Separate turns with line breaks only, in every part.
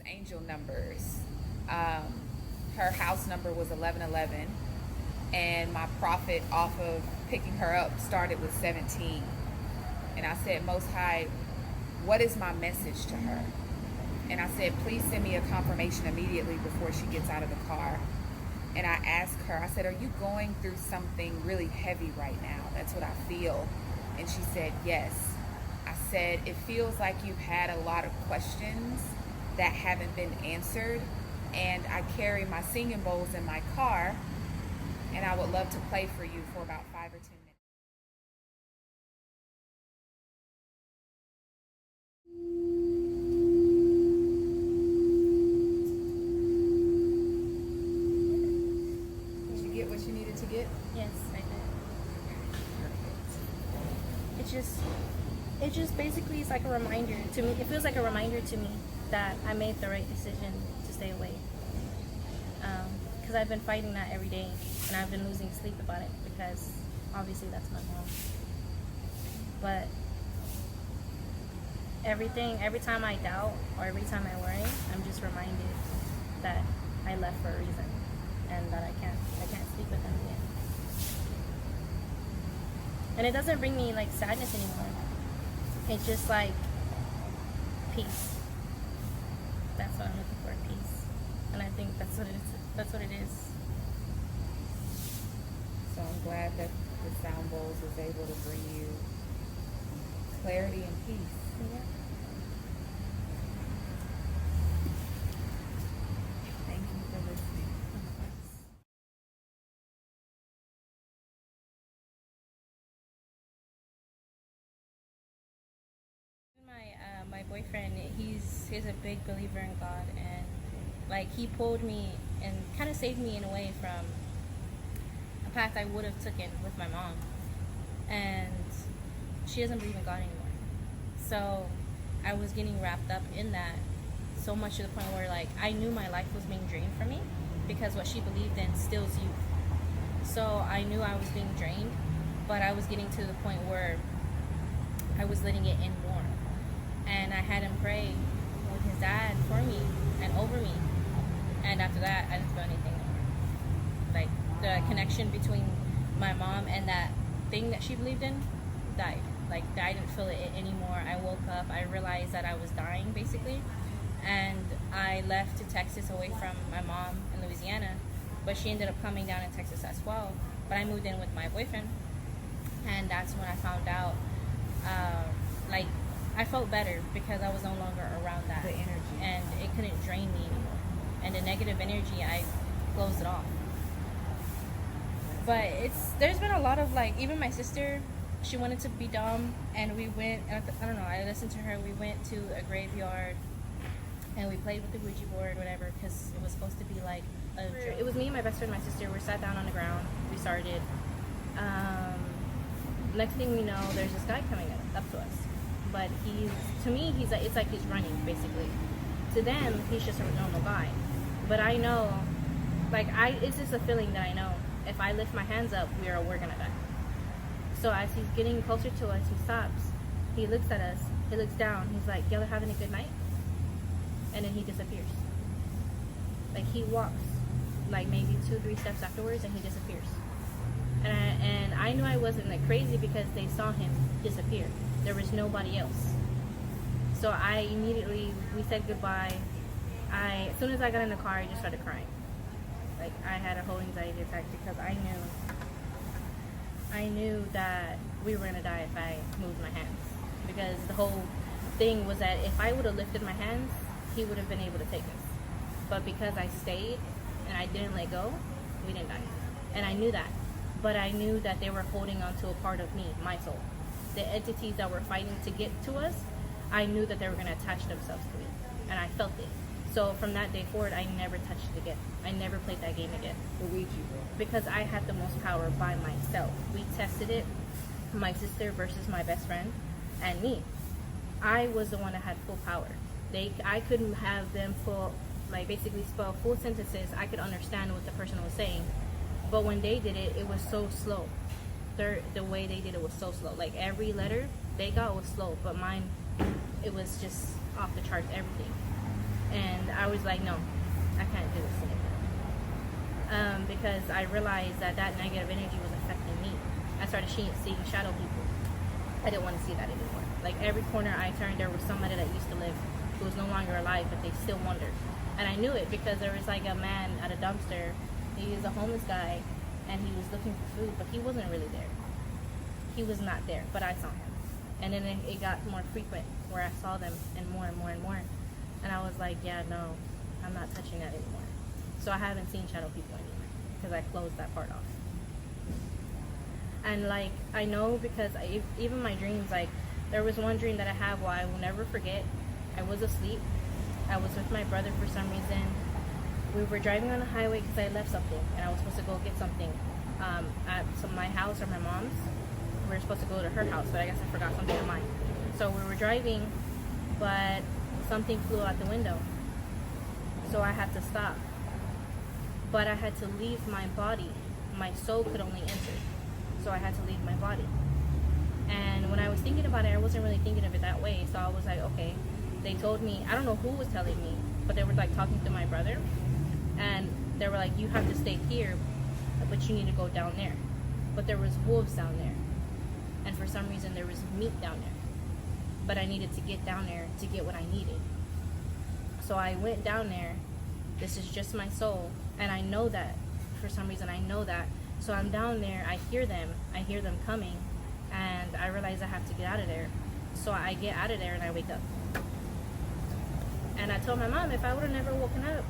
angel numbers. Her house number was 1111, and my profit off of picking her up started with 17. And I said, Most High, what is my message to her? And I said, please send me a confirmation immediately before she gets out of the car. And I asked her, I said, are you going through something really heavy right now? That's what I feel. And she said, yes. I said, it feels like you've had a lot of questions that haven't been answered. And I carry my singing bowls in my car, and I would love to play for you for about 5 or 10 minutes. Did you get what you needed to get?
Yes, I did. It just basically is like a reminder to me. It feels like a reminder to me that I made the right decision to stay away. Because I've been fighting that every day, and I've been losing sleep about it because obviously that's my mom. But every time I doubt or every time I worry, I'm just reminded that I left for a reason and that I can't sleep with them again. And it doesn't bring me like sadness anymore. It's just like peace. That's what I'm looking for, peace. And I think that's what it is. That's what it is.
So I'm glad that the sound bowls was able to bring you clarity and peace.
Yeah.
Thank you for listening.
My boyfriend, he's a big believer in God, and like he pulled me and kind of saved me in a way from a path I would have taken with my mom, and she doesn't believe in God anymore. So I was getting wrapped up in that so much to the point where like I knew my life was being drained from me because what she believed in steals youth. So I knew I was being drained, but I was getting to the point where I was letting it in more. And I had him pray with his dad for me and over me. And after that, I didn't feel anything anymore. Like, the connection between my mom and that thing that she believed in died. Like, I didn't feel it anymore. I woke up, I realized that I was dying, basically. And I left to Texas away from my mom in Louisiana. But she ended up coming down in Texas as well. But I moved in with my boyfriend. And that's when I found out, I felt better because I was no longer around that.
The energy.
And it couldn't drain me anymore. And the negative energy, I closed it off. But there's been a lot of even my sister, she wanted to be dumb, and we went, I don't know, I listened to her, we went to a graveyard, and we played with the Ouija board, whatever, because it was supposed to be like it was me and my best friend, my sister, we sat down on the ground, we started, next thing we know, there's this guy coming up to us. But it's like he's running, basically. To them, he's just a normal guy. But I know, it's just a feeling that I know. If I lift my hands up, we're gonna die. So as he's getting closer to us, he stops. He looks at us. He looks down. He's like, y'all are having a good night? And then he disappears. He walks, maybe 2-3 steps afterwards, and he disappears. And I knew I wasn't crazy because they saw him disappear. There was nobody else. So we said goodbye. As soon as I got in the car, I just started crying. I had a whole anxiety attack because I knew that we were gonna die if I moved my hands. Because the whole thing was that if I would have lifted my hands, he would have been able to take us. But because I stayed and I didn't let go, we didn't die. And I knew that. But I knew that they were holding on to a part of me, my soul. The entities that were fighting to get to us, I knew that they were going to attach themselves to it. And I felt it. So from that day forward, I never touched it again. I never played that game again.
The Ouija board.
Because I had the most power by myself. We tested it, my sister versus my best friend, and me. I was the one that had full power. I couldn't have them basically spell full sentences. I could understand what the person was saying. But when they did it, it was so slow. The way they did it was so slow. Every letter they got was slow, but mine, it was just off the charts, everything. And I was like, no, I can't do this anymore. Because I realized that that negative energy was affecting me. I started seeing shadow people. I didn't want to see that anymore. Like every corner I turned, there was somebody that used to live who was no longer alive, but they still wandered. And I knew it because there was like a man at a dumpster. He was a homeless guy, and he was looking for food, but he wasn't really there. He was not there, but I saw him. And then it got more frequent where I saw them and more and more and more. And I was like, yeah, no, I'm not touching that anymore. So I haven't seen shadow people anymore because I closed that part off. And like, I know because even my dreams, like there was one dream that I have where I will never forget. I was asleep. I was with my brother for some reason. We were driving on the highway because I left something and I was supposed to go get something at my house or my mom's. We were supposed to go to her house, but I guess I forgot something of mine. So we were driving, but something flew out the window. So I had to stop. But I had to leave my body. My soul could only enter. So I had to leave my body. And when I was thinking about it, I wasn't really thinking of it that way. So I was like, okay. They told me, I don't know who was telling me, but they were like talking to my brother. And they were like, you have to stay here, but you need to go down there. But there was wolves down there. And for some reason there was meat down there. But I needed to get down there to get what I needed. So I went down there. This is just my soul. And I know that. For some reason I know that. So I'm down there. I hear them coming. And I realize I have to get out of there. So I get out of there and I wake up. And I told my mom, if I would have never woken up,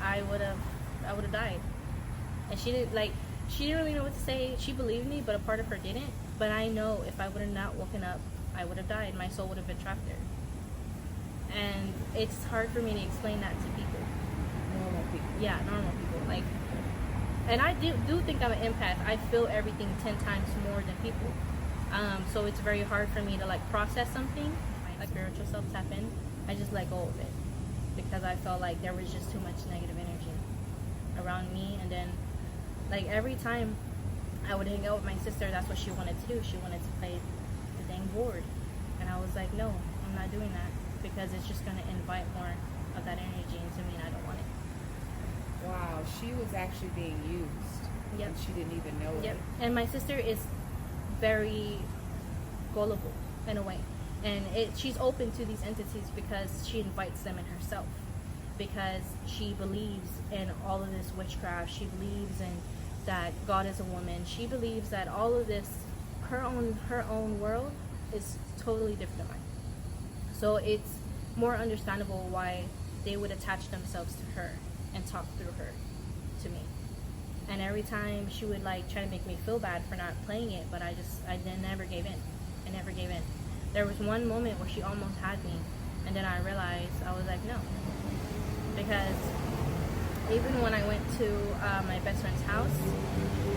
I would have died. And she didn't really know what to say. She believed me, but a part of her didn't. But I know if I would have not woken up, I would have died. My soul would have been trapped there. And it's hard for me to explain that to people.
Normal people.
Yeah, normal people. Like, and I do think I'm an empath. I feel everything 10 times more than people. So it's very hard for me to like process something. My spiritual self tap in. I just let go of it because I felt like there was just too much negative energy around me. And then like every time I would hang out with my sister, that's what she wanted to do. She wanted to play the dang board. And I was like, no, I'm not doing that because it's just going to invite more of that energy into me and I don't want it.
Wow, she was actually being used.
Yep.
And she didn't even know
Yep.
it.
And my sister is very gullible in a way. And she's open to these entities because she invites them in herself. Because she believes in all of this witchcraft. She believes in that God is a woman. She believes that all of this, her own world is totally different than mine. So it's more understandable why they would attach themselves to her and talk through her to me. And every time she would like try to make me feel bad for not playing it, but I then never gave in. I never gave in. There was one moment where she almost had me, and then I realized, I was like, no. Because even when I went to my best friend's house,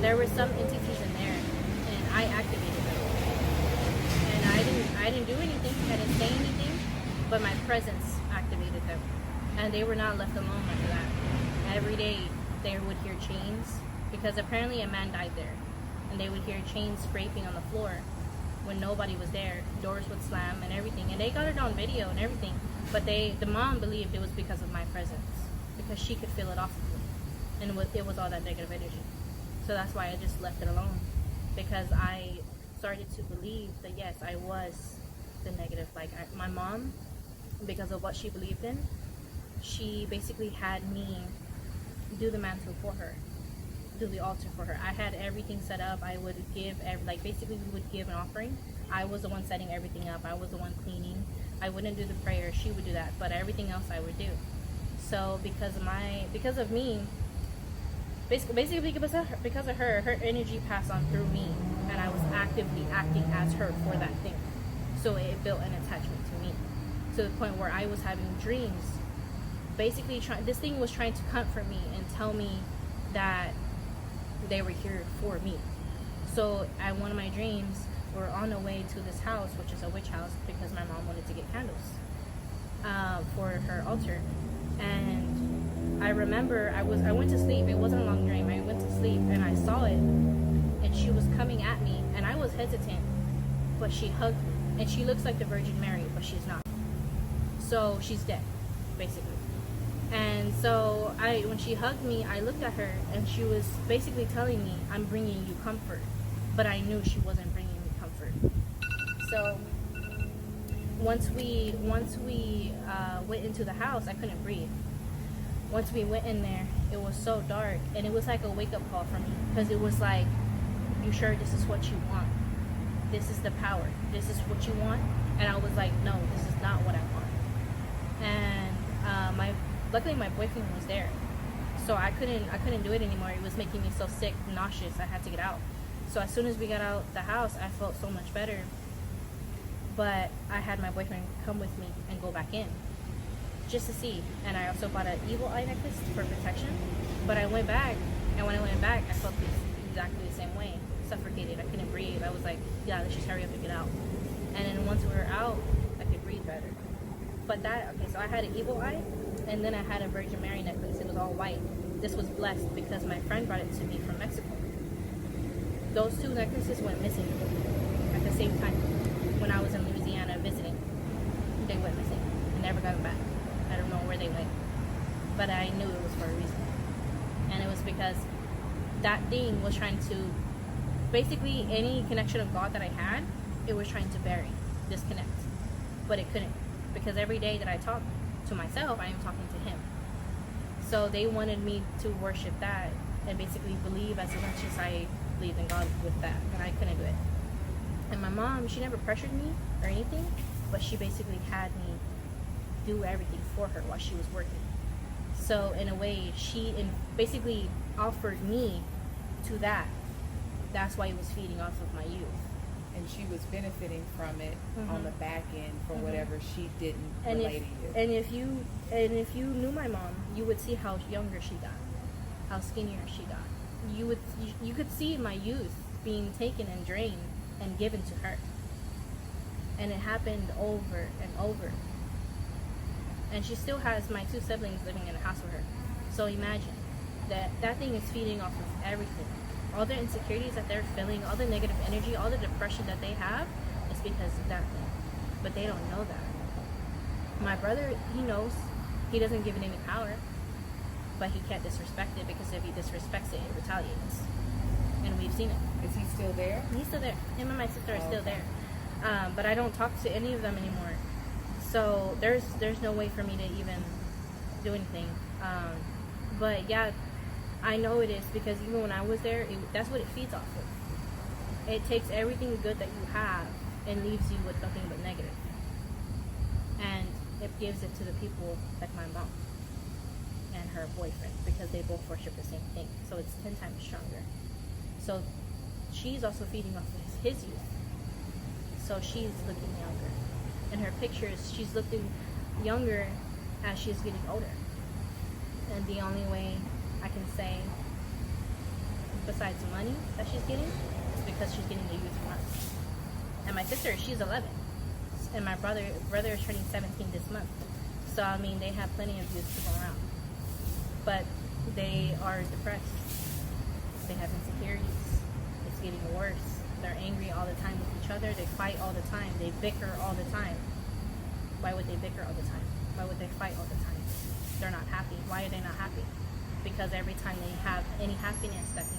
there were some entities in there, and I activated them. And I didn't do anything, I didn't say anything, but my presence activated them. And they were not left alone after that. Every day they would hear chains, because apparently a man died there. And they would hear chains scraping on the floor when nobody was there. Doors would slam and everything. And they got it on video and everything. But the mom believed it was because of my presence. Because she could feel it off of me. And it was all that negative energy. So that's why I just left it alone. Because I started to believe that yes, I was the negative. Like my mom, because of what she believed in, she basically had me do the mantle for her, do the altar for her. I had everything set up. I would give, basically we would give an offering. I was the one setting everything up. I was the one cleaning. I wouldn't do the prayer. She would do that, but everything else I would do. So because of me, basically because of her energy passed on through me, and I was actively acting as her for that thing. So it built an attachment to me, to the point where I was having dreams. Basically, this thing was trying to comfort me and tell me that they were here for me. So at one of my dreams, we're on the way to this house, which is a witch house, because my mom wanted to get candles for her altar. And I remember I went to sleep. It wasn't a long dream. I went to sleep and I saw it, and she was coming at me, and I was hesitant, but she hugged me, and she looks like the Virgin Mary, but she's not. So she's dead, basically. And so when she hugged me, I looked at her, and she was basically telling me, "I'm bringing you comfort," but I knew she wasn't bringing me comfort. So once we went into the house, I couldn't breathe. Once we went in there, it was so dark, and it was like a wake-up call for me, because it was like, "You sure this is what you want? This is the power. This is what you want?" And I was like, "No, this is not what I want." And luckily my boyfriend was there, so I couldn't do it anymore. It was making me so sick, nauseous. I had to get out. So as soon as we got out the house, I felt so much better. But I had my boyfriend come with me and go back in, just to see. And I also bought an evil eye necklace for protection. But I went back, and when I went back, I felt exactly the same way. Suffocated. I couldn't breathe. I was like, "Yeah, let's just hurry up and get out." And then once we were out, I could breathe better. But so I had an evil eye, and then I had a Virgin Mary necklace. It was all white. This was blessed because my friend brought it to me from Mexico. Those two necklaces went missing at the same time when I was in Louisiana visiting. They went missing. I never got them back. I don't know where they went, but I knew it was for a reason. And it was because that thing was trying to, basically any connection of God that I had, it was trying to disconnect. But it couldn't, because every day that I talk to myself, I am talking to Him. So they wanted me to worship that and basically believe as much as I believed in God with that, and I couldn't do it. And my mom, she never pressured me or anything, but she basically had me do everything for her while she was working. So in a way, she basically offered me to that. That's why it was feeding off of my youth.
And she was benefiting from it on the back end for whatever she didn't
And
relate to.
And if you knew my mom, you would see how younger she got, how skinnier she got. You could see my youth being taken and drained and given to her. And it happened over and over. And she still has my two siblings living in a house with her. So imagine that thing is feeding off of everything. All the insecurities that they're feeling, all the negative energy, all the depression that they have, is because of that thing. But they don't know that. My brother, he knows. He doesn't give it any power. But he can't disrespect it, because if he disrespects it, it retaliates. And we've seen it.
Is he still there?
He's still there. Him and my sister are still there. But I don't talk to any of them anymore. So there's no way for me to even do anything. But yeah, I know it is, because even when I was there, that's what it feeds off of. It takes everything good that you have and leaves you with nothing but negative. And it gives it to the people like my mom and her boyfriend, because they both worship the same thing. So it's 10 times stronger. So she's also feeding off of his youth. So she's looking younger. In her pictures, she's looking younger as she's getting older. And the only way I can say, besides money that she's getting, is because she's getting the youth from us. And my sister, she's 11. And my brother is turning 17 this month. So, I mean, they have plenty of youth to go around. But they are depressed. They have insecurities. It's getting worse. They're angry all the time with each other. They fight all the time. They bicker all the time. Why would they bicker all the time? Why would they fight all the time? They're not happy. Why are they not happy? Because every time they have any happiness, that thing